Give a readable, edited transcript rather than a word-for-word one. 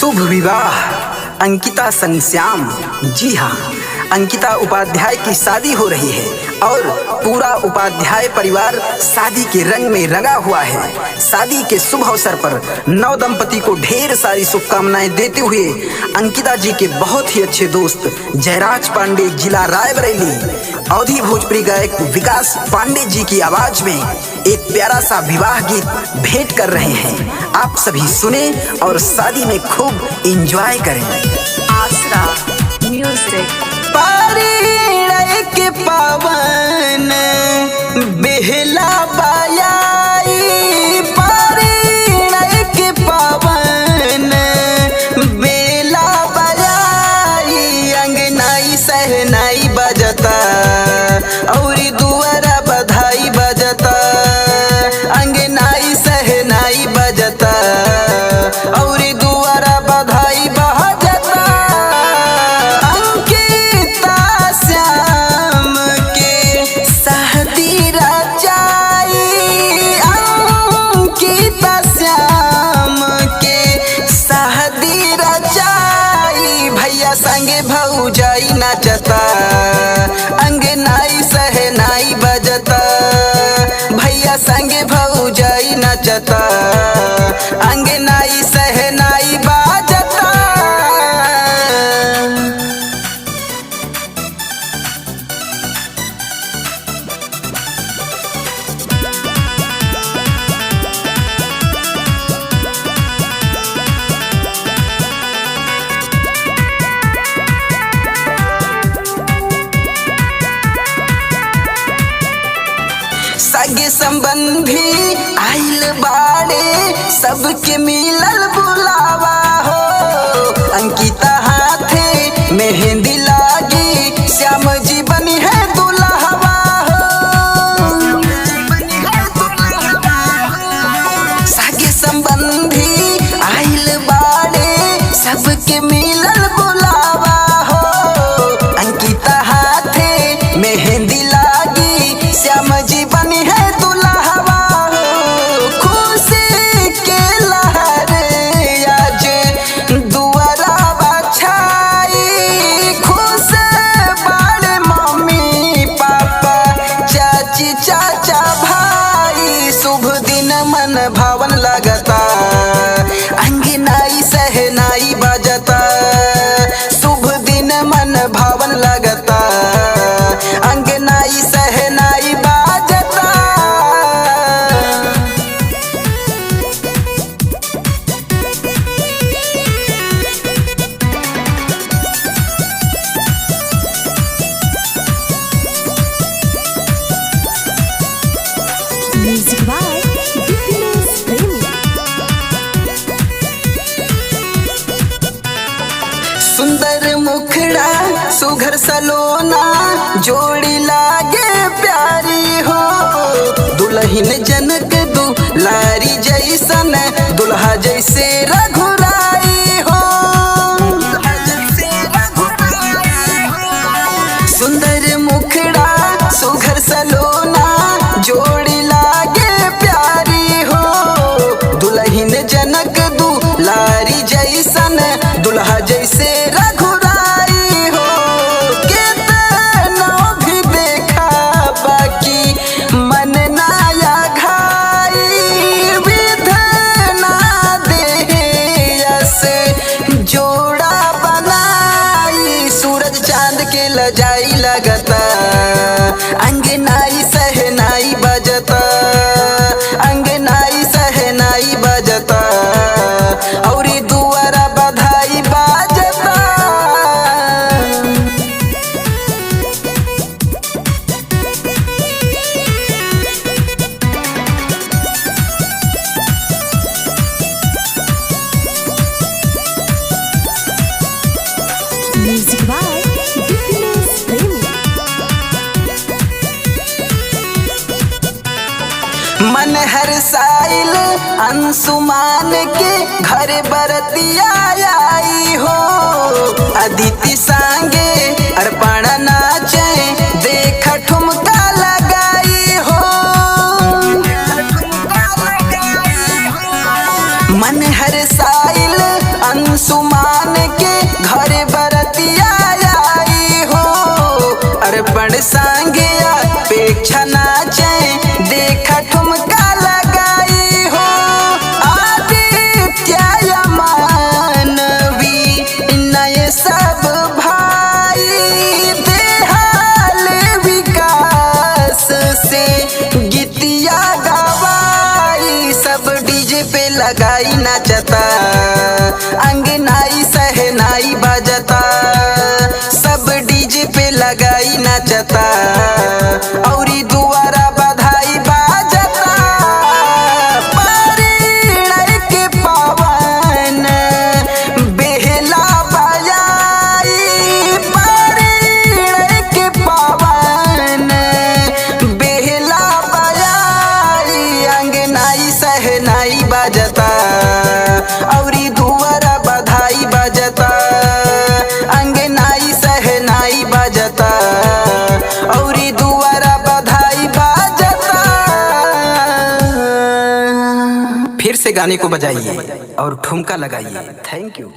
शुभ विवाह अंकिता संग श्याम। जी हाँ, अंकिता उपाध्याय की शादी हो रही है और पूरा उपाध्याय परिवार शादी के रंग में रंगा हुआ है। शादी के शुभ अवसर पर नव दंपति को ढेर सारी शुभकामनाएं देते हुए अंकिता जी के बहुत ही अच्छे दोस्त जयराज पांडे, जिला रायबरेली, अवधी भोजपुरी गायक विकास पांडे जी की आवाज में एक प्यारा सा विवाह गीत भेंट कर रहे हैं। आप सभी सुने और शादी में खूब एंजॉय करें। आसरा म्यूजिक। परिणय के पावन बेहला बायाई, परिणय के पावन बेला बायाई, अंगनाई सहनाई बजता और दुआरा बधाई बजता, अंगनाई सहनाई बजता और दुआरा बधाई बजता। अंकिता श्याम के शादी रचाई, अंकिता श्याम के शादी रचाई, भैया संगे भौजाई नाचता, अंगनाई सहनाई बजता, भैया संगे भौजाई नाचता, अंगनाई सहनाई बजता। सगे संबंधी आइल बाड़े, सबके मिलल बुलावा हो, अंकिता हाथे मेहंदी लागी, श्याम जी बनी है दुल्हवा हो। सगे संबंधी आइल बाड़े, सबके मिलल बुलावा हो, अंकिता हाथे मेहंदी लागी, श्याम जी बनी है दुल्हवा हो। खुशी के लहर आज दुआरा बछाई, खुश बड़े मम्मी पापा, चाची चाचा भाई, शुभ दिन मन भावन लगता, अंगनाई सहनाई बजता, शुभ दिन मन भावन लगता, अंगनाई सहनाई बजता। म्यूजिक बाय दीपिनेश प्रेमी। सुंदर मुखड़ा सुघर सलोना, जोड़ी लागे प्यारी हो, दुल्हन जनक दुलारी जैसन, दुल्हा जैसे रघुराई हो। सुंदर मुखड़ा सुघर सलोना, जोड़ी लागे प्यारी हो, दुल्हन जनक दुलारी जैसन, दुल्हा जैसे रघुराई हो। कितना भी देखा बाकी मन नाया घाई, विधना दे यस जोड़ा बनाई, सूरज चांद के लजाई लगता, अंगनाई सहनाई बजता, अंगनाई सहनाई बजता और दुआरा बधाई बजता। म्यूजिक बाय दीपिनेश प्रेमी। मन हर साइल अंशुमान के घर बरतिया आई हो, अदिति सांगे अर्पणा नाचे, देख ठुमका लगाई हो। मन हर साइल अंशुमान के घर बरतिया आई हो, अर्पण संगिया पेक्षा नाचे देखा ठुमका लगाई हो। आदित्य मानवी नए सब भाई देहाल विकास से गीतिया गवाई, सब डीजे पे लगाई नाचता, अंगनाई सहनाई बजता, सब डीजे पे लगाई नाचता, औरी दुआरा बधाई बाजता। परिणय के पावन बेहला बजाई, परिणय के पावन बेहला बजाई, अंगनाई सहनाई बजता, औरी दुआरा बधाई बजता, अंगनाई सहनाई बजता, औरी दुआरा बधाई बजता। फिर से गाने को बजाइए और ठुमका लगाइए। Thank you.